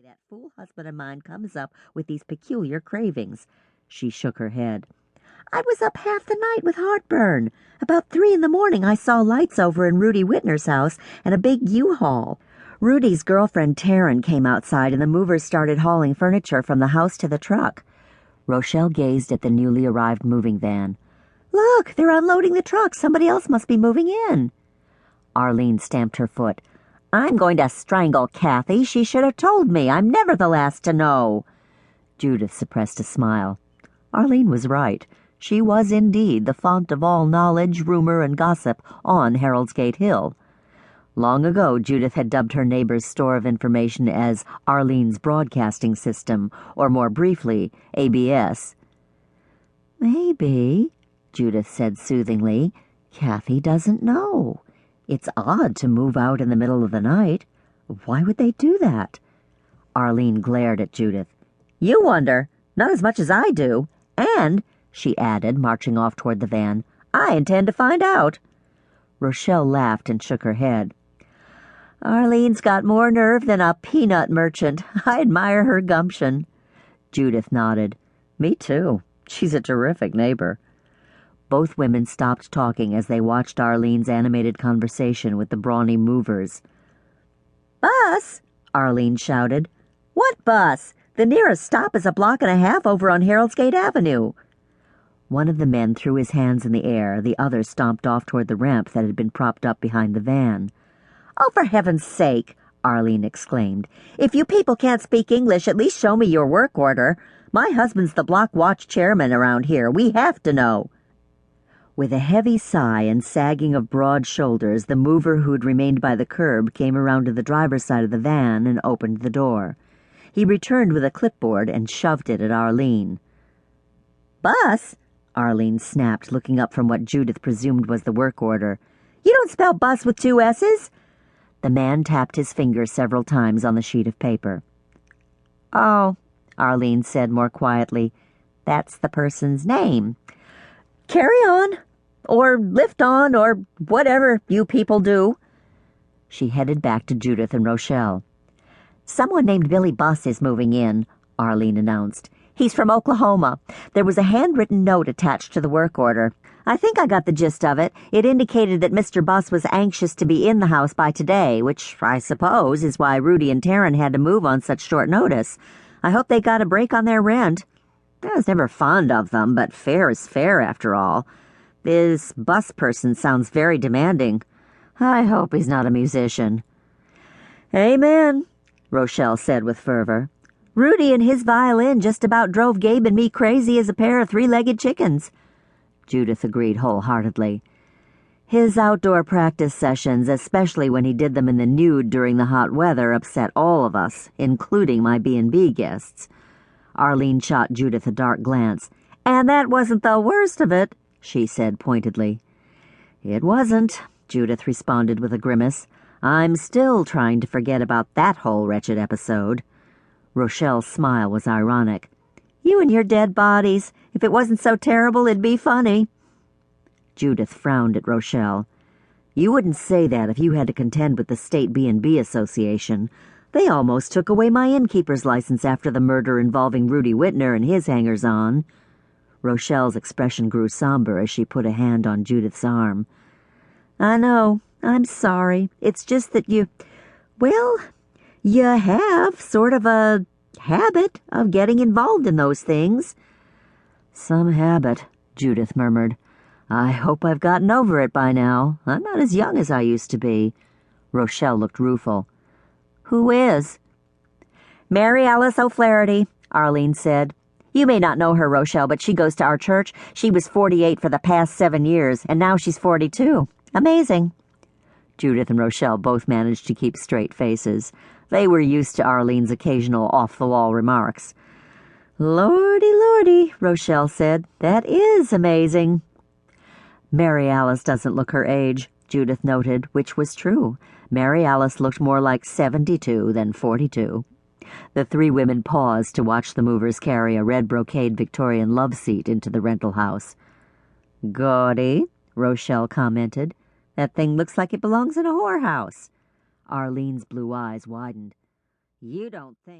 that fool husband of mine comes up with these peculiar cravings. She shook her head. I was up half the night with heartburn. About 3 a.m. I saw lights over in Rudy Whitner's house and a big U-Haul. Rudy's girlfriend Taryn came outside and the movers started hauling furniture from the house to the truck. Rochelle gazed at the newly arrived moving van. Look, they're unloading the truck. Somebody else must be moving in. Arlene stamped her foot. I'm going to strangle Kathy. She should have told me. I'm never the last to know. Judith suppressed a smile. Arlene was right. She was indeed the font of all knowledge, rumor, and gossip on Harold's-Gate Hill. Long ago, Judith had dubbed her neighbor's store of information as Arlene's Broadcasting System, or more briefly, ABS. Maybe, Judith said soothingly, Kathy doesn't know. It's odd to move out in the middle of the night. Why would they do that? Arlene glared at Judith. You wonder. Not as much as I do. And, she added, marching off toward the van, I intend to find out. Rochelle laughed and shook her head. Arlene's got more nerve than a peanut merchant. I admire her gumption. Judith nodded. Me too. She's a terrific neighbor. Both women stopped talking as they watched Arlene's animated conversation with the brawny movers. Bus? Arlene shouted. What bus? The nearest stop is a block and a half over on Harold's-Gate Avenue. One of the men threw his hands in the air. The other stomped off toward the ramp that had been propped up behind the van. Oh, for heaven's sake, Arlene exclaimed. If you people can't speak English, at least show me your work order. My husband's the block watch chairman around here. We have to know. With a heavy sigh and sagging of broad shoulders, the mover who'd remained by the curb came around to the driver's side of the van and opened the door. He returned with a clipboard and shoved it at Arlene. Bus? Arlene snapped, looking up from what Judith presumed was the work order. You don't spell bus with 2 S's? The man tapped his finger several times on the sheet of paper. Oh, Arlene said more quietly, that's the person's name. Carry on, or lift on, or whatever you people do. She headed back to Judith and Rochelle. Someone named Billy Buss is moving in, Arlene announced. He's from Oklahoma. There was a handwritten note attached to the work order. I think I got the gist of it. It indicated that Mr. Buss was anxious to be in the house by today, which I suppose is why Rudy and Taryn had to move on such short notice. I hope they got a break on their rent. I was never fond of them, but fair is fair after all. This Buss person sounds very demanding. I hope he's not a musician. Amen, Rochelle said with fervor. Rudy and his violin just about drove Gabe and me crazy as a pair of 3-legged chickens. Judith agreed wholeheartedly. His outdoor practice sessions, especially when he did them in the nude during the hot weather, upset all of us, including my B&B guests. Arlene shot Judith a dark glance. And that wasn't the worst of it, she said pointedly. It wasn't, Judith responded with a grimace. I'm still trying to forget about that whole wretched episode. Rochelle's smile was ironic. You and your dead bodies. If it wasn't so terrible, it'd be funny. Judith frowned at Rochelle. You wouldn't say that if you had to contend with the State B&B Association. They almost took away my innkeeper's license after the murder involving Rudy Whitner and his hangers-on. Rochelle's expression grew somber as she put a hand on Judith's arm. I know. I'm sorry. It's just that you have sort of a habit of getting involved in those things. Some habit, Judith murmured. I hope I've gotten over it by now. I'm not as young as I used to be. Rochelle looked rueful. Who is? Mary Alice O'Flaherty, Arlene said. You may not know her, Rochelle, but she goes to our church. She was 48 for the past 7 years, and now she's 42. Amazing. Judith and Rochelle both managed to keep straight faces. They were used to Arlene's occasional off-the-wall remarks. Lordy, lordy, Rochelle said. That is amazing. Mary Alice doesn't look her age, Judith noted, which was true. Mary Alice looked more like 72 than 42. The 3 women paused to watch the movers carry a red brocade Victorian love seat into the rental house. Gaudy, Rochelle commented. That thing looks like it belongs in a whorehouse. Arlene's blue eyes widened. You don't think...